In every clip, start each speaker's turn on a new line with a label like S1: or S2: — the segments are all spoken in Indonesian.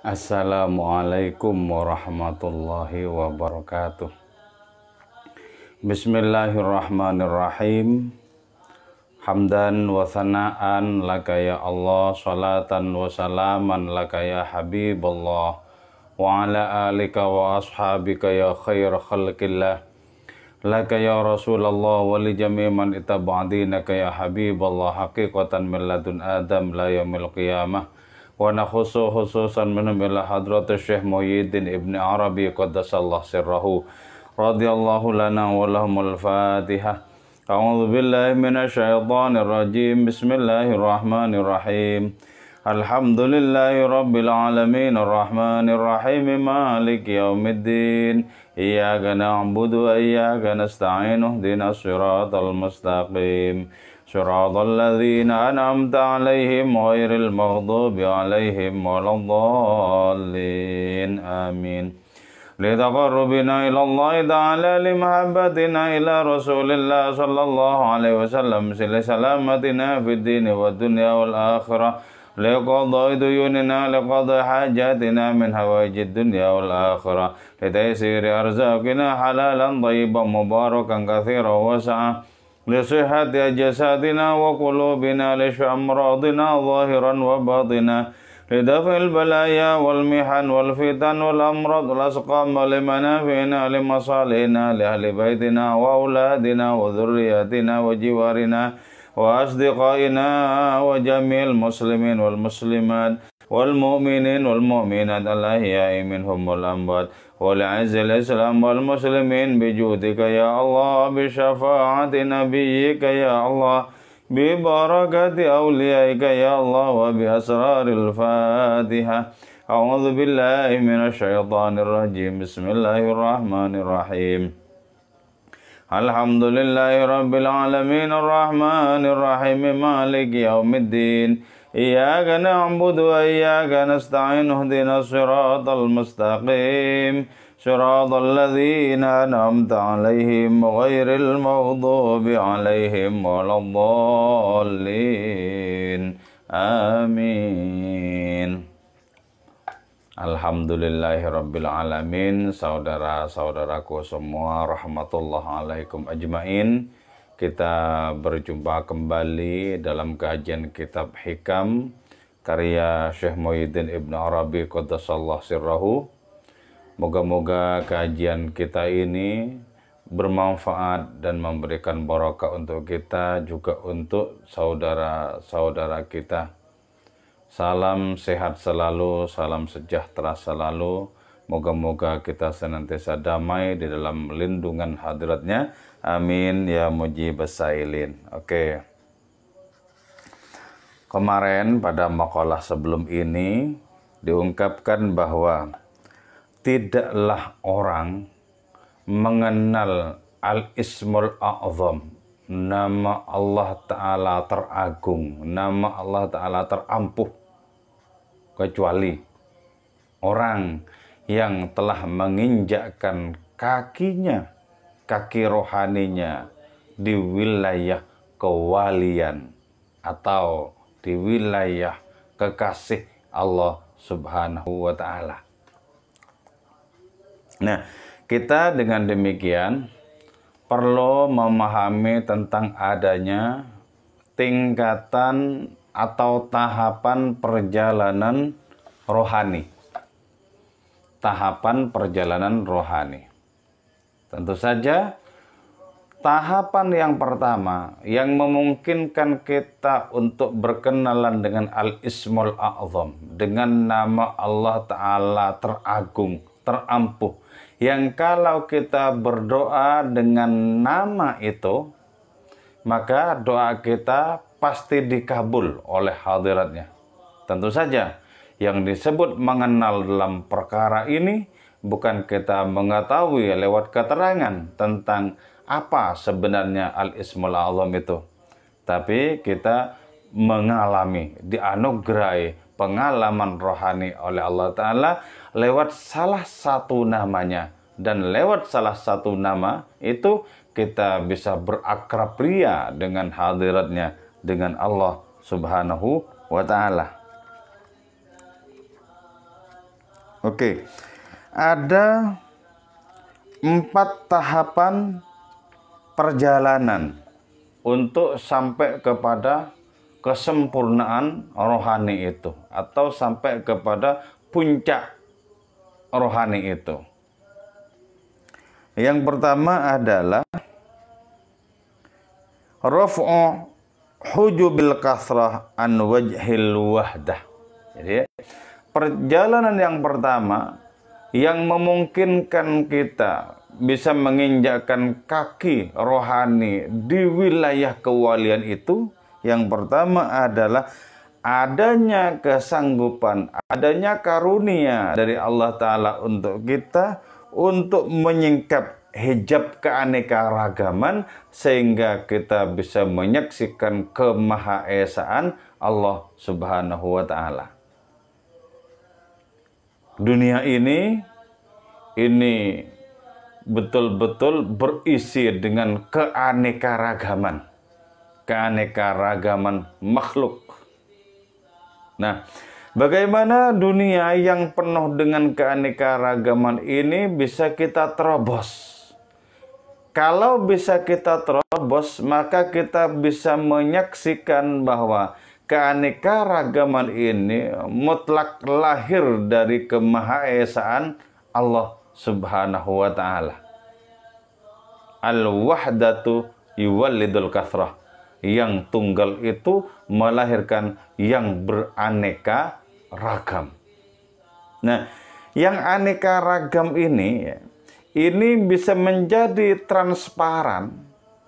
S1: Assalamualaikum warahmatullahi wabarakatuh. Bismillahirrahmanirrahim. Hamdan wa sana'an laka ya Allah, salatan wa salaman laka ya Habiballah, wa ala alika wa ashabika ya khair khalqillah, laka ya Rasulullah wa li jami' man itaba'dinaka ya Habiballah, haqiqatan min ladun Adam la yaumil qiyamah. Wa nakhusu khususan minhum ila hadratus Syekh Muhyiddin Ibn Arabi qaddasallahu sirrahu radhiyallahu lana wa lahumul Fatihah. A'udzu billahi minasy syaithanir rajim. Bismillahirrahmanirrahim. Alhamdulillahi rabbil alamin arrahmanir rahim maliki yaumiddin. Iyyaka na'budu wa iyyaka nasta'in ihdinas siratal mustaqim. Shiratal ladzina an'amta 'alaihim ghairil maghdubi 'alaihim waladdallin. Amin. Litaqarrubina ila Allah ta'ala limahabbatina ila Rasulillah sallallahu alaihi wasallam salamatina fid din wad dunya wal akhirah liqadai duyunina liqadai hajatina min hawaijid dunya wal akhirah litaysiri arzaqina halalan thayyiban mubarakan katsiran wasa'a لصحة جسدنا وقلوبنا لشأمراضنا ظاهرا وباطنا لدفع البلايا والمحن والفتن والأمراض والأسقام لمنافعنا لمصالحنا لأهل بيتنا وأولادنا وذرياتنا وجوارنا وأصدقائنا وجميع المسلمين والمسلمات والمؤمنين والمؤمنات الأحياء منهم والأموات ولعز الإسلام والمسلمين بجودك يا الله بشفاعة نبيك يا الله ببركة أوليائك يا الله وبأسرار الفاتحة. أعوذ بالله من الشيطان الرجيم. بسم الله الرحمن الرحيم. الحمد لله رب العالمين الرحمن الرحيم مالك يوم الدين. إياك نعبد وإياك نستعين اهدنا الصراط المستقيم صراط الذين أنعمت عليهم غير المغضوب عليهم ولا الضالين. Amin. Alhamdulillahirabbil alamin. Saudara-saudaraku semua, rahmatullahi alaikum ajmain. Kita berjumpa kembali dalam kajian kitab Hikam karya Syekh Muhyiddin Ibn Arabi qaddasallahu sirrahu. Moga-moga kajian kita ini bermanfaat dan memberikan barokah untuk kita, juga untuk saudara-saudara kita. Salam sehat selalu, salam sejahtera selalu. Moga-moga kita senantiasa damai di dalam lindungan hadiratnya. Amin ya mujibas sailin. Oke. Kemarin pada makalah sebelum ini diungkapkan bahwa tidaklah orang mengenal al-ismul a'zam, nama Allah Ta'ala teragung, nama Allah Ta'ala terampuh, kecuali orang yang telah menginjakkan kakinya, kaki rohaninya di wilayah kewalian atau di wilayah kekasih Allah Subhanahu wa Ta'ala. Nah, kita dengan demikian perlu memahami tentang adanya tingkatan atau tahapan perjalanan rohani. Tahapan perjalanan rohani. Tentu saja tahapan yang pertama yang memungkinkan kita untuk berkenalan dengan Al-Ismul A'zam, dengan nama Allah Ta'ala teragung, terampuh, yang kalau kita berdoa dengan nama itu, maka doa kita pasti dikabul oleh hadiratnya. Tentu saja yang disebut mengenal dalam perkara ini bukan kita mengetahui lewat keterangan tentang apa sebenarnya Al-Ismul A'zam itu, tapi kita mengalami, dianugerahi pengalaman rohani oleh Allah Ta'ala lewat salah satu namanya. Dan lewat salah satu nama itu kita bisa berakrab ria dengan hadiratnya, dengan Allah Subhanahu wa Ta'ala. Oke, ada 4 tahapan perjalanan untuk sampai kepada kesempurnaan rohani itu, atau sampai kepada puncak rohani itu. Yang pertama adalah raf'u hujubil kasrah an wajhil wahdah. Jadi perjalanan yang pertama yang memungkinkan kita bisa menginjakkan kaki rohani di wilayah kewalian itu, yang pertama adalah adanya kesanggupan, adanya karunia dari Allah Ta'ala untuk kita untuk menyingkap hijab keanekaragaman, sehingga kita bisa menyaksikan kemahaesaan Allah Subhanahu wa Ta'ala. Dunia ini betul-betul berisi dengan keanekaragaman makhluk. Nah, bagaimana dunia yang penuh dengan keanekaragaman ini bisa kita terobos? Kalau bisa kita terobos, maka kita bisa menyaksikan bahwa keanekaragaman ini mutlak lahir dari kemahaesaan Allah Subhanahu wa Ta'ala. Al-wahdatu yuwallidul kathrah. Yang tunggal itu melahirkan yang beraneka ragam. Nah, yang aneka ragam ini bisa menjadi transparan,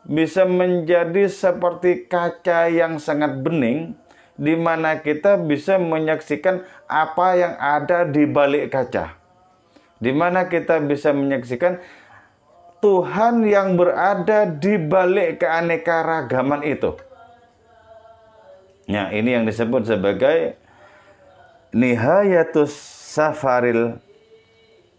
S1: bisa menjadi seperti kaca yang sangat bening, di mana kita bisa menyaksikan apa yang ada di balik kaca, di mana kita bisa menyaksikan Tuhan yang berada di balik keanekaragaman itu. Nah, ini yang disebut sebagai nihayatus safaril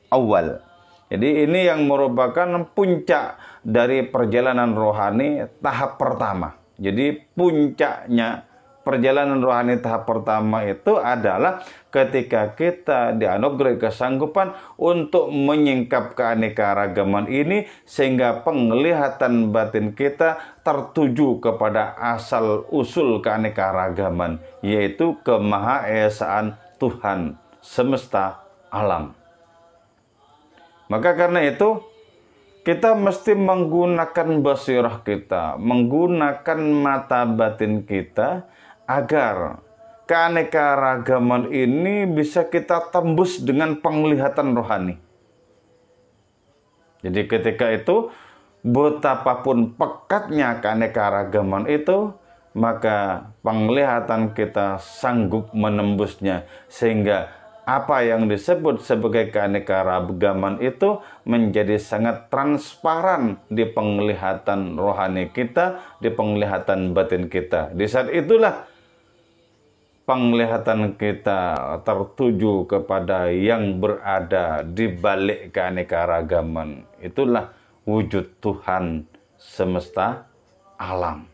S1: awal. Jadi ini yang merupakan puncak dari perjalanan rohani tahap pertama. Jadi puncaknya perjalanan rohani tahap pertama itu adalah ketika kita dianugerahi kesanggupan untuk menyingkap keanekaragaman ini, sehingga penglihatan batin kita tertuju kepada asal usul keanekaragaman, yaitu kemahaesaan Tuhan semesta alam. Maka karena itu kita mesti menggunakan basirah kita, menggunakan mata batin kita, agar keanekaragaman ini bisa kita tembus dengan penglihatan rohani. Jadi ketika itu, betapapun pekatnya keanekaragaman itu, maka penglihatan kita sanggup menembusnya, sehingga apa yang disebut sebagai keanekaragaman itu menjadi sangat transparan di penglihatan rohani kita, di penglihatan batin kita. Di saat itulah penglihatan kita tertuju kepada yang berada di balik keanekaragaman. Itulah wujud Tuhan semesta alam.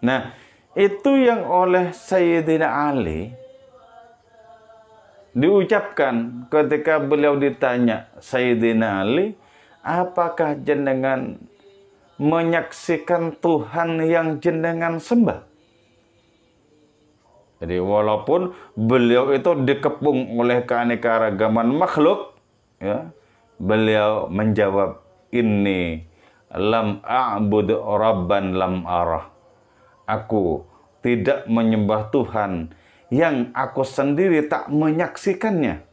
S1: Nah, itu yang oleh Sayyidina Ali diucapkan ketika beliau ditanya, Sayyidina Ali, apakah jenengan menyaksikan Tuhan yang jenengan sembah? Jadi walaupun beliau itu dikepung oleh keanekaragaman makhluk, ya, beliau menjawab, inni lam a'bud rabban lam arah. Aku tidak menyembah Tuhan yang aku sendiri tak menyaksikannya.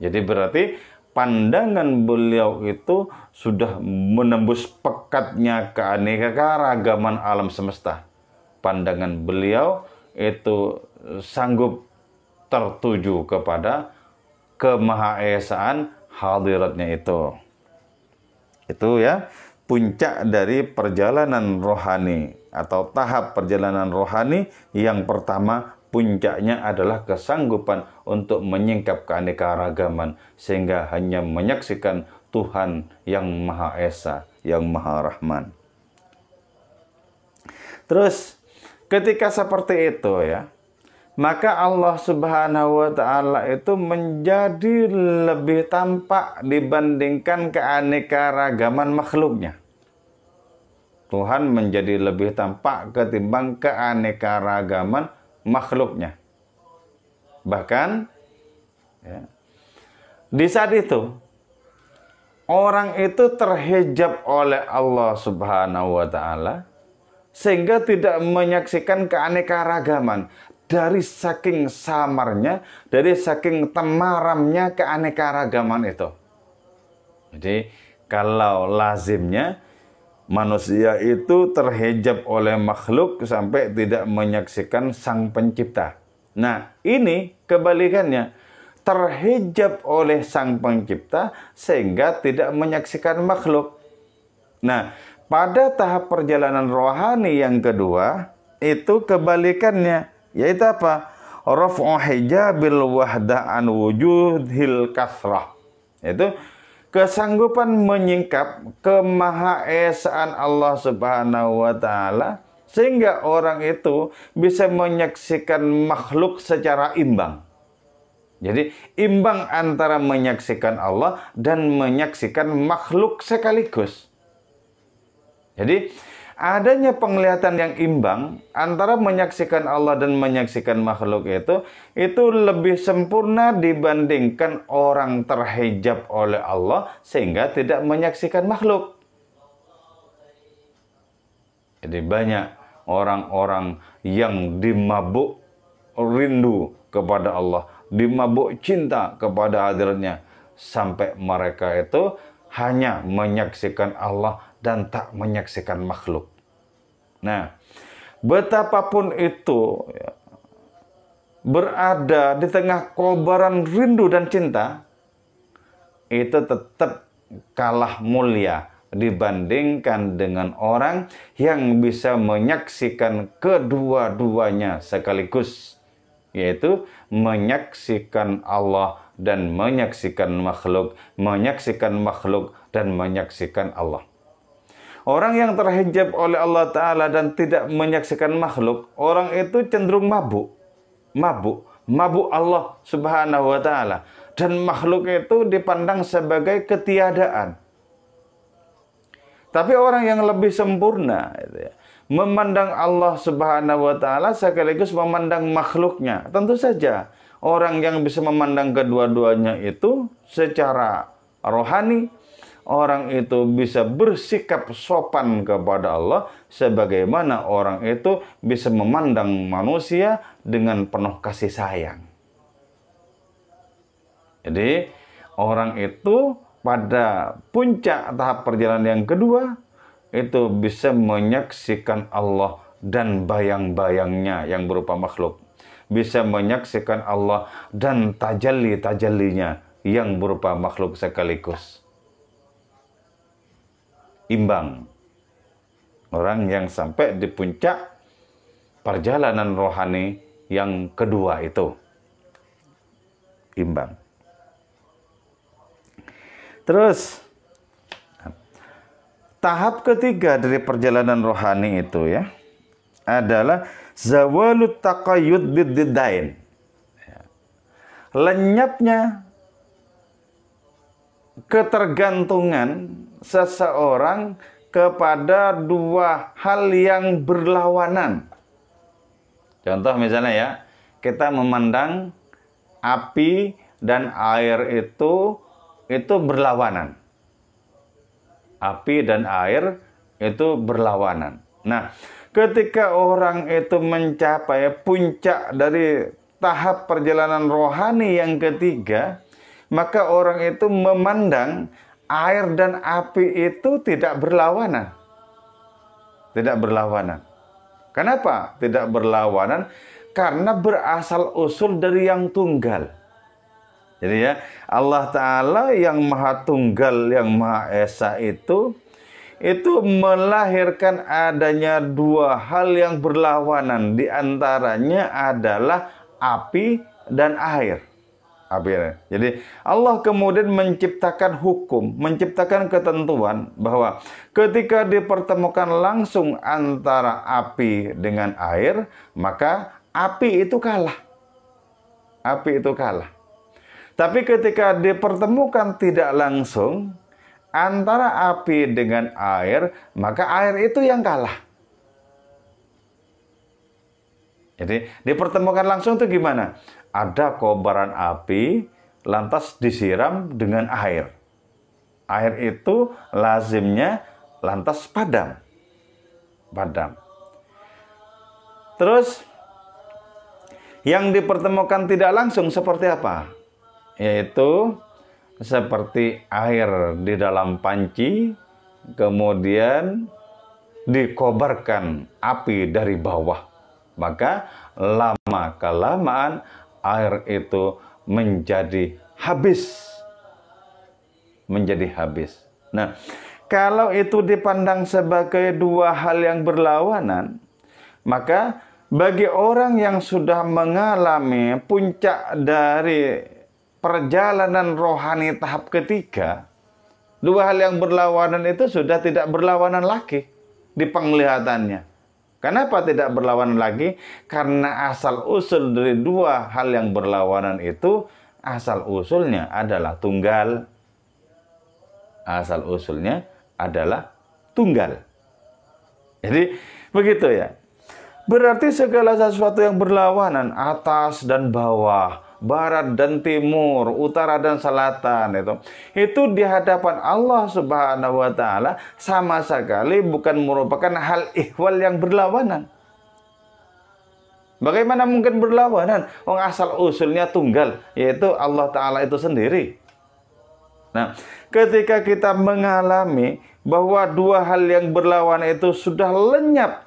S1: Jadi berarti pandangan beliau itu sudah menembus pekatnya keanekaragaman alam semesta. Pandangan beliau itu sanggup tertuju kepada kemahaesaan hadiratnya itu. Itu ya, puncak dari perjalanan rohani atau tahap perjalanan rohani yang pertama, puncaknya adalah kesanggupan untuk menyingkap keanekaragaman, sehingga hanya menyaksikan Tuhan yang Maha Esa, yang Maha Rahman. Terus ketika seperti itu ya, maka Allah Subhanahu wa Ta'ala itu menjadi lebih tampak dibandingkan keanekaragaman makhluknya. Tuhan menjadi lebih tampak ketimbang keanekaragaman makhluknya. Bahkan ya, di saat itu orang itu terhijab oleh Allah Subhanahu wa Ta'ala sehingga tidak menyaksikan keanekaragaman. Dari saking samarnya, dari saking temaramnya keanekaragaman itu. Jadi kalau lazimnya manusia itu terhijab oleh makhluk sampai tidak menyaksikan Sang Pencipta. Nah, ini kebalikannya. Terhijab oleh Sang Pencipta sehingga tidak menyaksikan makhluk. Nah, pada tahap perjalanan rohani yang kedua, itu kebalikannya. Yaitu apa? Raf'u hijabil wahda an wujudil kathrah. Yaitu kesanggupan menyingkap kemahaesaan Allah Subhanahu wa Ta'ala sehingga orang itu bisa menyaksikan makhluk secara imbang. Jadi imbang antara menyaksikan Allah dan menyaksikan makhluk sekaligus. Jadi adanya penglihatan yang imbang antara menyaksikan Allah dan menyaksikan makhluk itu lebih sempurna dibandingkan orang terhijab oleh Allah sehingga tidak menyaksikan makhluk. Jadi banyak orang-orang yang dimabuk rindu kepada Allah, dimabuk cinta kepada hadiratnya, sampai mereka itu hanya menyaksikan Allah dan tak menyaksikan makhluk. Nah, betapapun itu ya, berada di tengah kobaran rindu dan cinta, itu tetap kalah mulia dibandingkan dengan orang yang bisa menyaksikan kedua-duanya sekaligus, yaitu menyaksikan Allah dan menyaksikan makhluk, menyaksikan makhluk dan menyaksikan Allah. Orang yang terhijab oleh Allah Ta'ala dan tidak menyaksikan makhluk, orang itu cenderung mabuk Allah Subhanahu wa Ta'ala, dan makhluk itu dipandang sebagai ketiadaan. Tapi orang yang lebih sempurna memandang Allah Subhanahu wa Ta'ala sekaligus memandang makhluknya. Tentu saja orang yang bisa memandang kedua-duanya itu secara rohani, orang itu bisa bersikap sopan kepada Allah sebagaimana orang itu bisa memandang manusia dengan penuh kasih sayang. Jadi orang itu pada puncak tahap perjalanan yang kedua itu bisa menyaksikan Allah dan bayang-bayangnya yang berupa makhluk. Bisa menyaksikan Allah dan tajalli-tajallinya yang berupa makhluk sekaligus. Imbang. Orang yang sampai di puncak perjalanan rohani yang kedua itu. Imbang. Terus, tahap ketiga dari perjalanan rohani itu ya, adalah zawalut taqayyud biddain. Lenyapnya ketergantungan seseorang kepada dua hal yang berlawanan. Contoh misalnya ya, kita memandang api dan air itu berlawanan. Api dan air itu berlawanan. Nah, ketika orang itu mencapai puncak dari tahap perjalanan rohani yang ketiga, maka orang itu memandang air dan api itu tidak berlawanan. Tidak berlawanan. Kenapa tidak berlawanan? Karena berasal usul dari yang tunggal. Jadi ya, Allah Ta'ala yang Maha Tunggal, yang Maha Esa itu melahirkan adanya dua hal yang berlawanan. Di antaranya adalah api dan air. Jadi Allah kemudian menciptakan hukum, menciptakan ketentuan bahwa ketika dipertemukan langsung antara api dengan air, maka api itu kalah. api itu kalah. Tapi ketika dipertemukan tidak langsung antara api dengan air, maka air itu yang kalah. Jadi dipertemukan langsung itu gimana? Ada kobaran api, lantas disiram dengan air. Air itu lazimnya lantas padam. Terus yang dipertemukan tidak langsung seperti apa? Yaitu seperti air di dalam panci, kemudian dikobarkan api dari bawah. Maka lama-kelamaan air itu menjadi habis. Nah, kalau itu dipandang sebagai dua hal yang berlawanan, maka bagi orang yang sudah mengalami puncak dari perjalanan rohani tahap ketiga, dua hal yang berlawanan itu sudah tidak berlawanan lagi di penglihatannya. Kenapa tidak berlawanan lagi? Karena asal usul dari dua hal yang berlawanan itu, asal usulnya adalah tunggal. Jadi begitu ya. Berarti segala sesuatu yang berlawanan, atas dan bawah, barat dan timur, utara dan selatan, itu di hadapan Allah Subhanahu wa Ta'ala sama sekali bukan merupakan hal ihwal yang berlawanan. Bagaimana mungkin berlawanan? Asal usulnya tunggal, yaitu Allah Ta'ala itu sendiri. Nah, ketika kita mengalami bahwa dua hal yang berlawanan itu sudah lenyap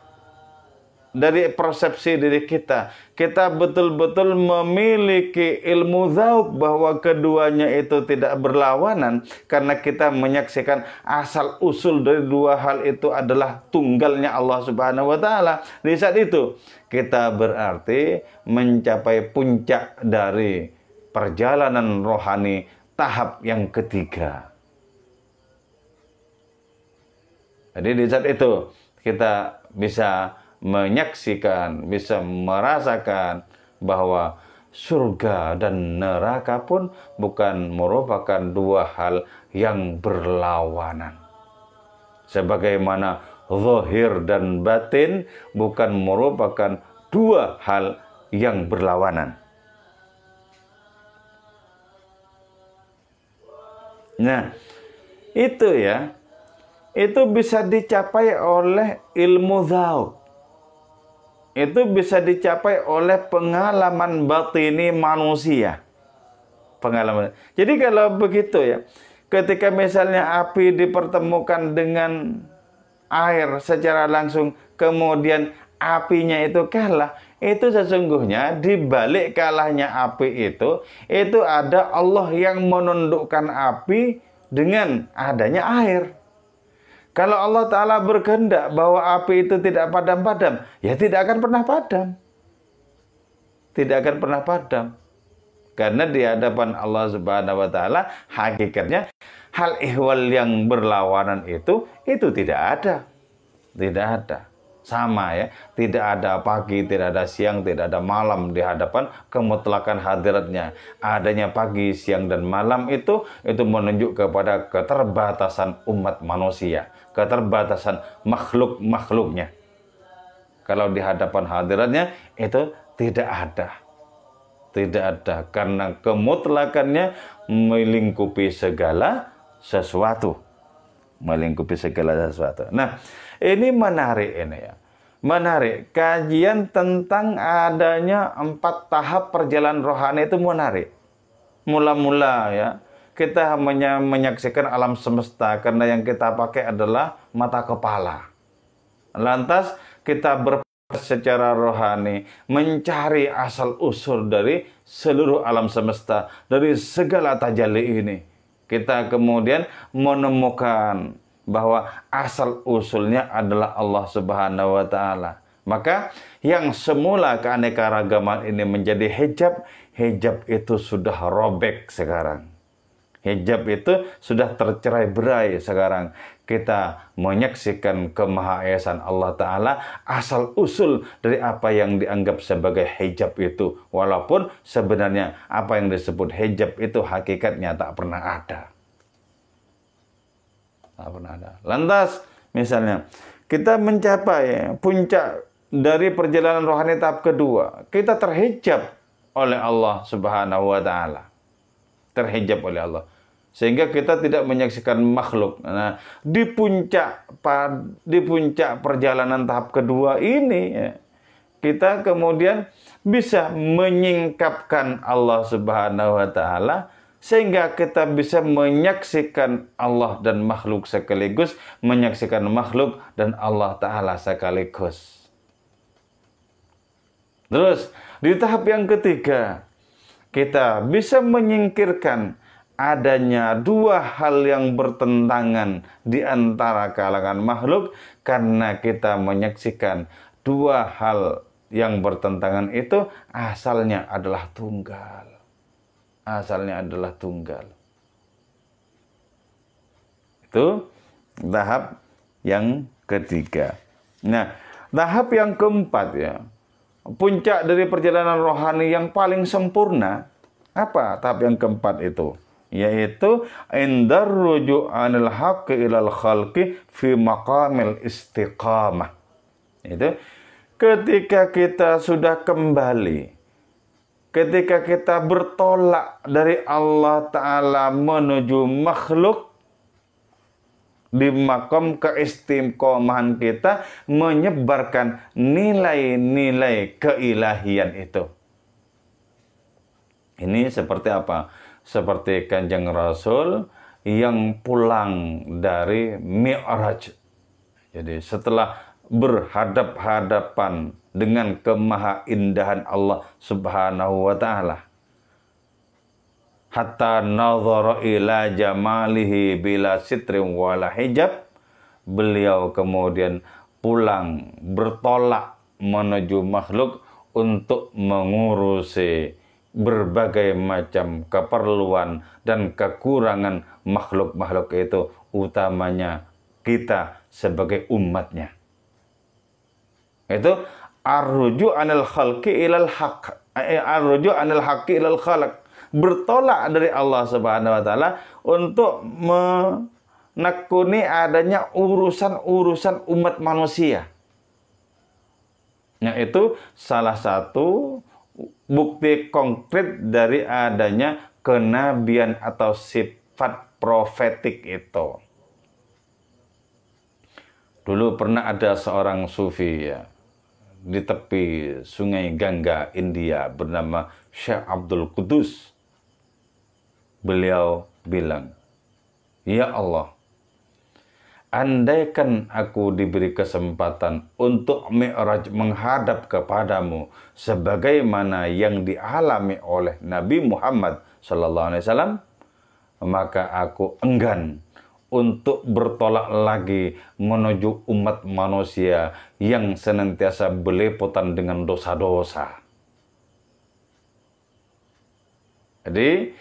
S1: dari persepsi diri kita, kita betul-betul memiliki ilmu dzauq bahwa keduanya itu tidak berlawanan, karena kita menyaksikan asal usul dari dua hal itu adalah tunggalnya Allah Subhanahu wa Ta'ala. Di saat itu kita berarti mencapai puncak dari perjalanan rohani tahap yang ketiga. Jadi di saat itu kita bisa menyaksikan, bisa merasakan bahwa surga dan neraka pun bukan merupakan dua hal yang berlawanan. Sebagaimana zahir dan batin bukan merupakan dua hal yang berlawanan. Nah, itu ya, itu bisa dicapai oleh ilmu dzauq. Itu bisa dicapai oleh pengalaman batini manusia. Pengalaman. Jadi kalau begitu ya, ketika misalnya api dipertemukan dengan air secara langsung, kemudian apinya itu kalah, itu sesungguhnya di balik kalahnya api itu ada Allah yang menundukkan api dengan adanya air. Kalau Allah Ta'ala berkehendak bahwa api itu tidak padam-padam, ya tidak akan pernah padam. Tidak akan pernah padam. Karena di hadapan Allah Subhanahu wa Ta'ala, hakikatnya hal ihwal yang berlawanan itu tidak ada. Tidak ada. Sama ya, tidak ada pagi, tidak ada siang, tidak ada malam di hadapan kemutlakan hadiratnya. Adanya pagi, siang, dan malam itu menunjuk kepada keterbatasan umat manusia, keterbatasan makhluk-makhluknya. Kalau di hadapan hadiratnya itu tidak ada. Tidak ada, karena kemutlakannya melingkupi segala sesuatu. Melingkupi segala sesuatu. Nah, ini menarik ini ya. Menarik. Kajian tentang adanya 4 tahap perjalanan rohani itu menarik. Mula-mula ya, kita hanya menyaksikan alam semesta karena yang kita pakai adalah mata kepala. Lantas kita secara rohani mencari asal usul dari seluruh alam semesta, dari segala tajalli ini. Kita kemudian menemukan bahwa asal usulnya adalah Allah Subhanahu wa Ta'ala. Maka yang semula keanekaragaman ini menjadi hijab, hijab itu sudah robek sekarang. Hijab itu sudah tercerai-berai sekarang. Kita menyaksikan kemahaesaan Allah Ta'ala asal usul dari apa yang dianggap sebagai hijab itu. Walaupun sebenarnya apa yang disebut hijab itu hakikatnya tak pernah ada. Tak pernah ada. Lantas misalnya kita mencapai puncak dari perjalanan rohani tahap kedua. Kita terhijab oleh Allah Subhanahu wa Ta'ala. Terhijab oleh Allah. Sehingga kita tidak menyaksikan makhluk. Nah, di puncak perjalanan tahap kedua ini, ya, kita kemudian bisa menyingkapkan Allah Subhanahu wa Ta'ala, sehingga kita bisa menyaksikan Allah dan makhluk sekaligus, menyaksikan makhluk dan Allah Ta'ala sekaligus. Terus, di tahap yang ketiga, kita bisa menyingkirkan adanya dua hal yang bertentangan di antara kalangan makhluk, karena kita menyaksikan dua hal yang bertentangan itu asalnya adalah tunggal. Asalnya adalah tunggal. Itu tahap yang ketiga. Nah, tahap yang keempat, ya, puncak dari perjalanan rohani yang paling sempurna. Apa tahap yang keempat itu? Yaitu indar ruju'anil haqqi ilal khalqi fi maqamil istiqamah. Itu ketika kita sudah kembali, ketika kita bertolak dari Allah Ta'ala menuju makhluk, di makam keistiqomahan kita menyebarkan nilai-nilai keilahian itu. Ini seperti apa? Seperti Kanjeng Rasul yang pulang dari Mi'raj. Jadi setelah berhadap-hadapan dengan kemahaindahan Allah Subhanahu wa Ta'ala, hatta nazara ila jamalihi bila sitrin wala hijab, beliau kemudian pulang bertolak menuju makhluk untuk mengurusi berbagai macam keperluan dan kekurangan makhluk-makhluk itu, utamanya kita sebagai umatnya. Itu arruju anil khalqi ilal haqq, arruju anil haqqi ilal khalq, bertolak dari Allah Subhanahu wa Ta'ala untuk menekuni adanya urusan-urusan umat manusia. Nah, itu salah satu bukti konkret dari adanya kenabian atau sifat profetik itu. Dulu pernah ada seorang sufi, ya, di tepi sungai Gangga, India, bernama Syekh Abdul Qudus. Beliau bilang, "Ya Allah, andaikan aku diberi kesempatan untuk Mi'raj menghadap kepadamu sebagaimana yang dialami oleh Nabi Muhammad SAW, maka aku enggan untuk bertolak lagi menuju umat manusia yang senantiasa belepotan dengan dosa-dosa." Jadi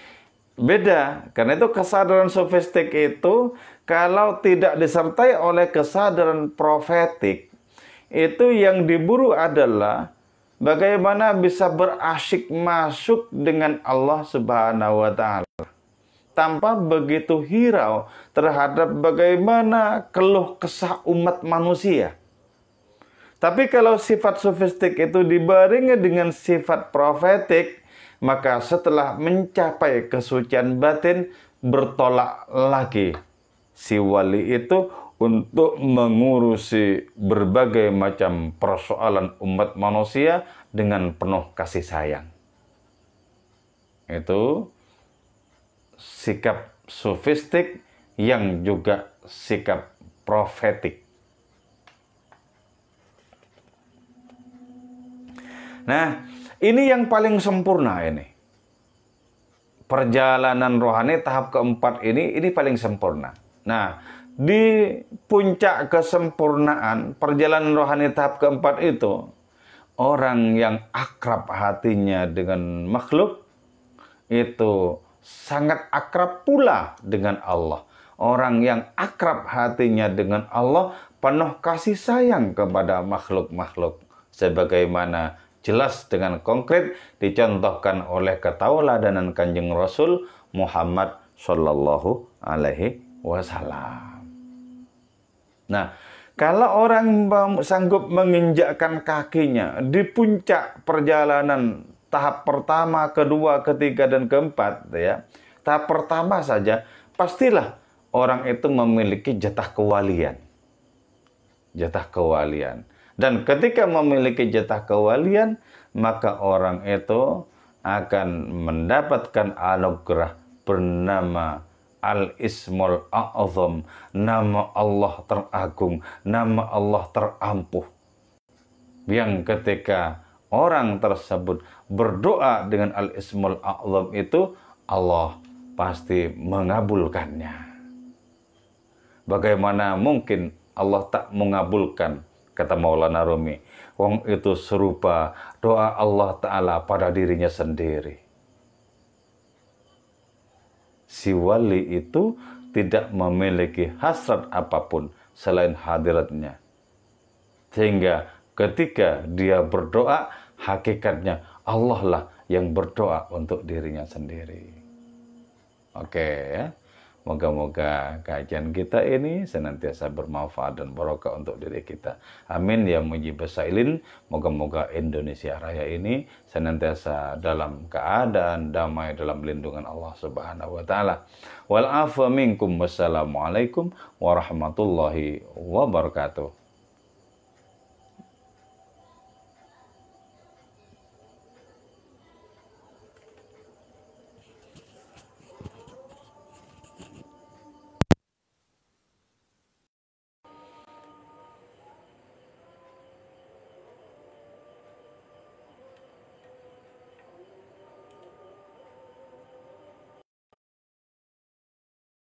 S1: beda, karena itu kesadaran sofistik itu kalau tidak disertai oleh kesadaran profetik, itu yang diburu adalah bagaimana bisa berasyik masuk dengan Allah Subhanahu wa Ta'ala tanpa begitu hirau terhadap bagaimana keluh kesah umat manusia. Tapi kalau sifat sofistik itu dibarengi dengan sifat profetik, maka setelah mencapai kesucian batin, bertolak lagi si wali itu untuk mengurusi berbagai macam persoalan umat manusia dengan penuh kasih sayang. Itu sikap sofistik yang juga sikap profetik. Nah, ini yang paling sempurna ini. Perjalanan rohani tahap keempat ini paling sempurna. Nah, di puncak kesempurnaan perjalanan rohani tahap keempat itu, orang yang akrab hatinya dengan makhluk itu sangat akrab pula dengan Allah. Orang yang akrab hatinya dengan Allah penuh kasih sayang kepada makhluk-makhluk. Sebagaimana jelas dengan konkret dicontohkan oleh ketauladanan Kanjeng Rasul Muhammad Shallallahu Alaihi Wasallam. Nah, kalau orang sanggup menginjakkan kakinya di puncak perjalanan tahap pertama, kedua, ketiga, dan keempat, ya, tahap pertama saja pastilah orang itu memiliki jatah kewalian. Jatah kewalian. Dan ketika memiliki jatah kewalian, maka orang itu akan mendapatkan anugerah bernama Al-Ismul A'zam, nama Allah teragung, nama Allah terampuh. Yang ketika orang tersebut berdoa dengan Al-Ismul A'zam itu, Allah pasti mengabulkannya. Bagaimana mungkin Allah tak mengabulkan, kata Maulana Rumi. Wong itu serupa doa Allah Ta'ala pada dirinya sendiri. Si wali itu tidak memiliki hasrat apapun selain hadiratnya. Sehingga ketika dia berdoa, hakikatnya Allah lah yang berdoa untuk dirinya sendiri. Oke ya. Moga-moga kajian kita ini senantiasa bermanfaat dan barokah untuk diri kita. Amin ya mujibas sailin. Moga-moga Indonesia Raya ini senantiasa dalam keadaan damai dalam lindungan Allah Subhanahu wa taala. Wal afa minkum. Wassalamualaikum warahmatullahi wabarakatuh.